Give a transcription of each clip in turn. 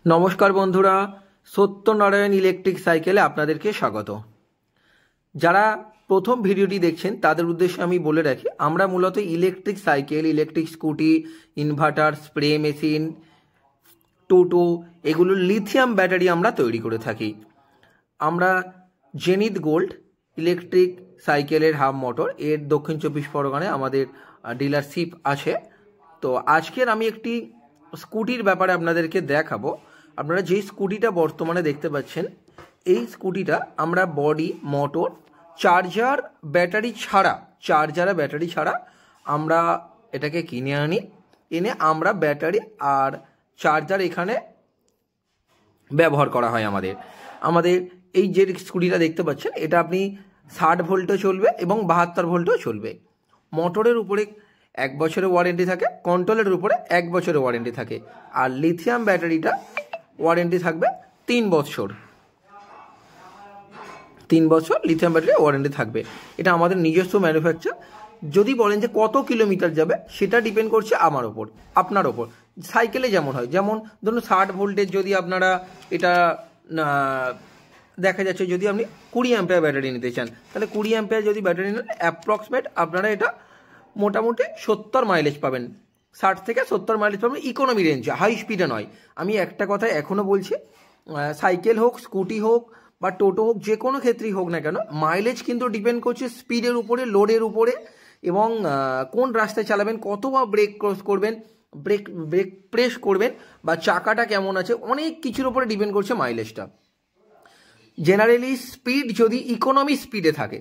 नमस्कार बंधुरा सत्यनारायण इलेक्ट्रिक साइकेले आपनादेरके स्वागत। যারা প্রথম ভিডিওটি দেখছেন তাদের উদ্দেশ্যে আমি বলে রাখি, আমরা মূলত electric cycle, electric scooty, inverter, spray machine, টোটো এগুলো লিথিয়াম ব্যাটারি আমরা তৈরি করে থাকি। আমরা জেনিথ গোল্ড ইলেকট্রিক সাইকেলের হাব মোটর এর দক্ষিণ চব্বিশ পরগনায় আমাদের ডিলারশিপ আছে। তো আজকের আমি একটি স্কুটির ব্যাপারে আপনাদেরকে দেখাবো। আপনারা যে স্কুটিটা বর্তমানে দেখতে পাচ্ছেন এই স্কুটিটা আমরা বডি, মোটর, চার্জার, ব্যাটারি ছাড়া আমরা এটাকে কিনে আনি। এনে আমরা ব্যাটারি আর চার্জার এখানে ব্যবহার করা হয়। আমাদের এই যে স্কুটিটা দেখতে পাচ্ছেন এটা আপনি 60 ভোল্টও চলবে এবং 72 ভোল্টও চলবে। মোটরের উপরে 1 বছরের ওয়ারেন্টি থাকে, কন্ট্রোলের উপরে 1 বছরের ওয়ারেন্টি থাকে, আর লিথিয়াম ব্যাটারিটা ওয়ারেন্টি থাকবে 3 বছর। 3 বছর লিথিয়াম ব্যাটারি ওয়ারেন্টি থাকবে। এটা আমাদের নিজস্ব ম্যানুফ্যাকচার। যদি বলেন যে কত কিলোমিটার যাবে সেটা ডিপেন্ড করছে আপনার ওপর। সাইকেলে যেমন হয়, যেমন ধরুন 60 ভোল্টের যদি আপনারা এটা দেখা যাচ্ছে যদি আপনি 20 অ্যাম্পিয়ার ব্যাটারি নিতে চান, তাহলে 20 অ্যাম্পিয়ার যদি ব্যাটারি নেন অ্যাপ্রক্সিমেট আপনারা এটা মোটামুটি 70 মাইলেজ পাবেন। 60 থেকে 70 মাইলেজ পাবেন ইকোনমি রেঞ্জে, হাই স্পিডে নয়। আমি একটা কথা এখনও বলছি, সাইকেল হোক, স্কুটি হোক বা টোটো হোক, যে কোনো ক্ষেত্রেই হোক না কেন, মাইলেজ কিন্তু ডিপেন্ড করছে স্পিডের উপরে, লোডের উপরে, এবং কোন রাস্তায় চালাবেন, কতবার ব্রেক ক্রস করবেন, ব্রেক প্রেস করবেন, বা চাকাটা কেমন আছে, অনেক কিছুর উপরে ডিপেন্ড করছে মাইলেজটা। জেনারেলি স্পিড যদি ইকোনমি স্পিডে থাকে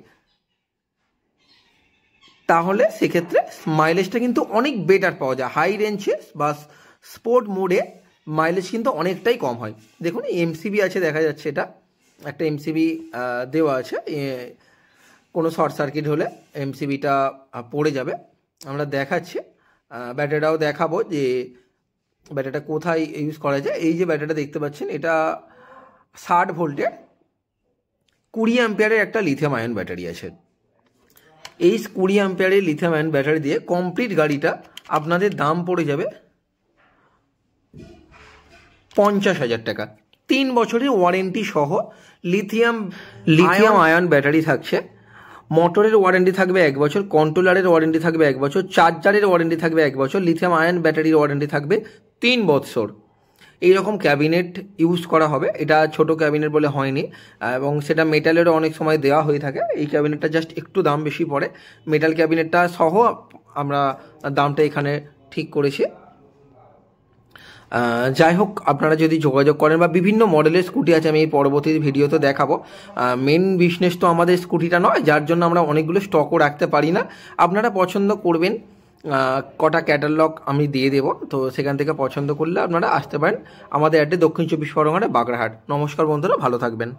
তাহলে সেক্ষেত্রে মাইলেজটা কিন্তু অনেক বেটার পাওয়া যায়। হাই রেঞ্জে বা স্পোর্ট মোডে মাইলেজ কিন্তু অনেকটাই কম হয়। দেখুন এমসিবি আছে, দেখা যাচ্ছে এটা একটা এমসিবি দেওয়া আছে। কোনো শর্ট সার্কিট হলে এমসিবিটা পড়ে যাবে। আমরা দেখাচ্ছি, ব্যাটারিটাও দেখাবো যে ব্যাটারিটা কোথায় ইউজ করা যায়। এই যে ব্যাটারিটা দেখতে পাচ্ছেন এটা 60 ভোল্টের 20 অ্যাম্পিয়ারের একটা লিথিয়াম আয়ন ব্যাটারি আছে। এই 20 অ্যাম্পিয়ারের লিথিয়াম আয়ন ব্যাটারি দিয়ে কমপ্লিট গাড়িটা আপনাদের দাম পড়ে যাবে 50,000 টাকা। 3 বছরের ওয়ারেন্টি সহ লিথিয়াম আয়ন ব্যাটারি থাকছে। মোটরের ওয়ারেন্টি থাকবে 1 বছর, কন্ট্রোলারের ওয়ারেন্টি থাকবে 1 বছর, চার্জারের ওয়ারেন্টি থাকবে 1 বছর, লিথিয়াম আয়ন ব্যাটারির ওয়ারেন্টি থাকবে 3 বছর। এইরকম ক্যাবিনেট ইউজ করা হবে। এটা ছোট ক্যাবিনেট বলে হয়নি, এবং সেটা মেটালেরও অনেক সময় দেওয়া হয়ে থাকে। এই ক্যাবিনেটটা জাস্ট একটু দাম বেশি পড়ে। মেটাল ক্যাবিনেটটা সহ আমরা দামটা এখানে ঠিক করেছি। যাই হোক, আপনারা যদি যোগাযোগ করেন বা বিভিন্ন মডেলের স্কুটি আছে, আমি এই পরবর্তী ভিডিওতে দেখাবো। মেন বিজনেস তো আমাদের স্কুটিটা নয়, যার জন্য আমরা অনেকগুলো স্টকও রাখতে পারি না। আপনারা পছন্দ করবেন, কটা ক্যাটালগ আমি দিয়ে দেবো, তো সেখান থেকে পছন্দ করলে আপনারা আসতে পারেন। আমাদের অ্যাড্রেস দক্ষিণ চব্বিশ পরগনা, বাগড়াহাট। নমস্কার বন্ধুরা, ভালো থাকবেন।